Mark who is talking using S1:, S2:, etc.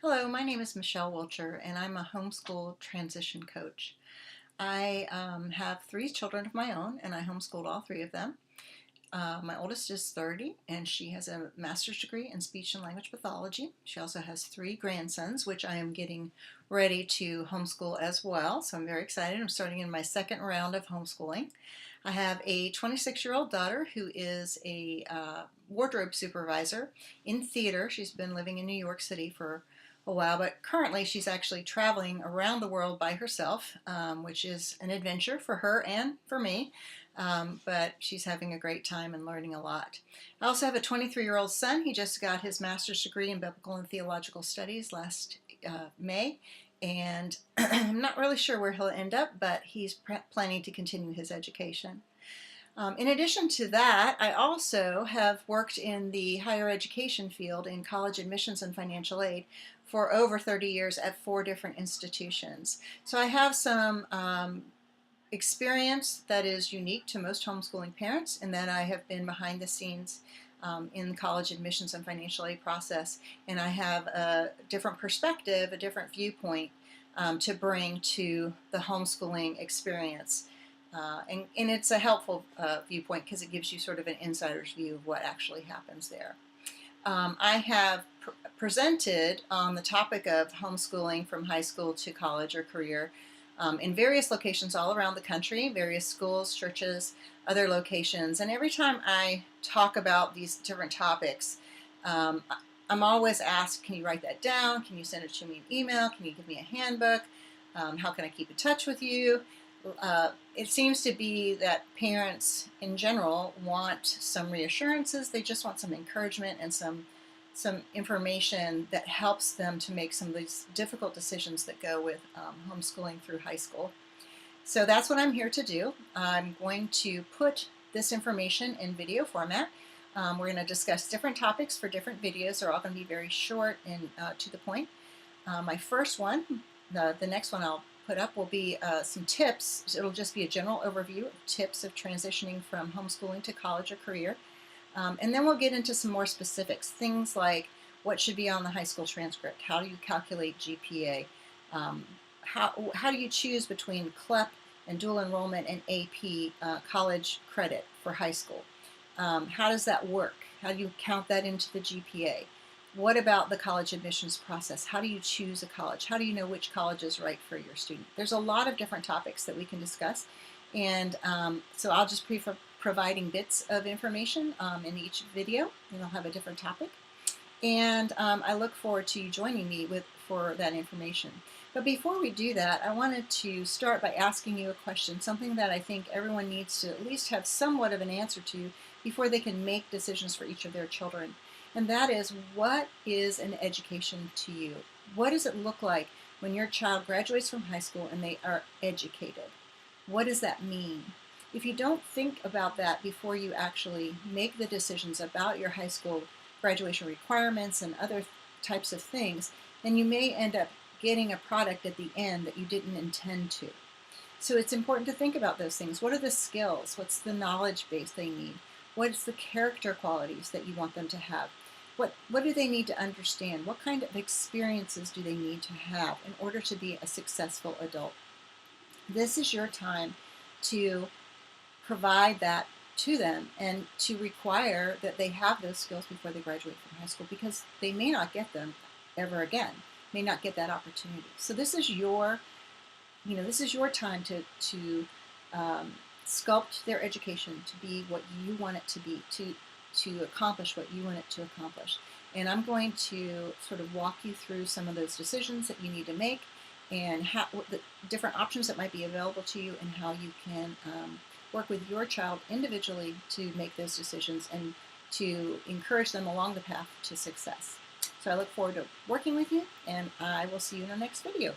S1: Hello, my name is Michele Wilcher, and I'm a homeschool transition coach. I have three children of my own, and I homeschooled all three of them. My oldest is 30, and she has a master's degree in speech and language pathology. She also has three grandsons, which I am getting ready to homeschool as well, so I'm very excited. I'm starting in my second round of homeschooling. I have a 26-year-old daughter who is a wardrobe supervisor in theater. She's been living in New York City for a while, but currently she's actually traveling around the world by herself, which is an adventure for her and for me. But she's having a great time and learning a lot. I also have a 23-year-old son. He just got his master's degree in biblical and theological studies last May, and I'm not really sure where he'll end up, but he's planning to continue his education. In addition to that, I also have worked in the higher education field in college admissions and financial aid for over 30 years at 4 different institutions. So I have some experience that is unique to most homeschooling parents, and then I have been behind the scenes in the college admissions and financial aid process, and I have a different perspective, a different viewpoint to bring to the homeschooling experience. And it's a helpful viewpoint because it gives you sort of an insider's view of what actually happens there. I have presented on the topic of homeschooling from high school to college or career in various locations all around the country, various schools, churches, other locations. And every time I talk about these different topics, I'm always asked, can you write that down? Can you send it to me in email? Can you give me a handbook? How can I keep in touch with you? It seems to be that parents in general want some reassurances. They just want some encouragement and some information that helps them to make some of these difficult decisions that go with homeschooling through high school. So that's what I'm here to do. I'm going to put this information in video format. We're going to discuss different topics for different videos. They're all going to be very short and to the point. My first one, the next one I'll put up will be some tips. It'll just be a general overview of tips of transitioning from homeschooling to college or career. And then we'll get into some more specifics, things like what should be on the high school transcript, how do you calculate GPA, how do you choose between CLEP and dual enrollment and AP college credit for high school. How does that work? How do you count that into the GPA? What about the college admissions process? How do you choose a college? How do you know which college is right for your student? There's a lot of different topics that we can discuss, and so I'll just be providing bits of information in each video, and I'll have a different topic. And I look forward to you joining me for that information. But before we do that, I wanted to start by asking you a question, something that I think everyone needs to at least have somewhat of an answer to before they can make decisions for each of their children. And that is, what is an education to you? What does it look like when your child graduates from high school and they are educated? What does that mean? If you don't think about that before you actually make the decisions about your high school graduation requirements and other types of things, then you may end up getting a product at the end that you didn't intend to. So it's important to think about those things. What are the skills? What's the knowledge base they need? What's the character qualities that you want them to have? What do they need to understand? What kind of experiences do they need to have in order to be a successful adult? This is your time to provide that to them and to require that they have those skills before they graduate from high school, because they may not get them ever again, may not get that opportunity. So this is your, this is your time to sculpt their education to be what you want it to be, to accomplish what you want it to accomplish. And I'm going to sort of walk you through some of those decisions that you need to make, and what the different options that might be available to you, and how you can work with your child individually to make those decisions and to encourage them along the path to success. So I look forward to working with you, and I will see you in the next video.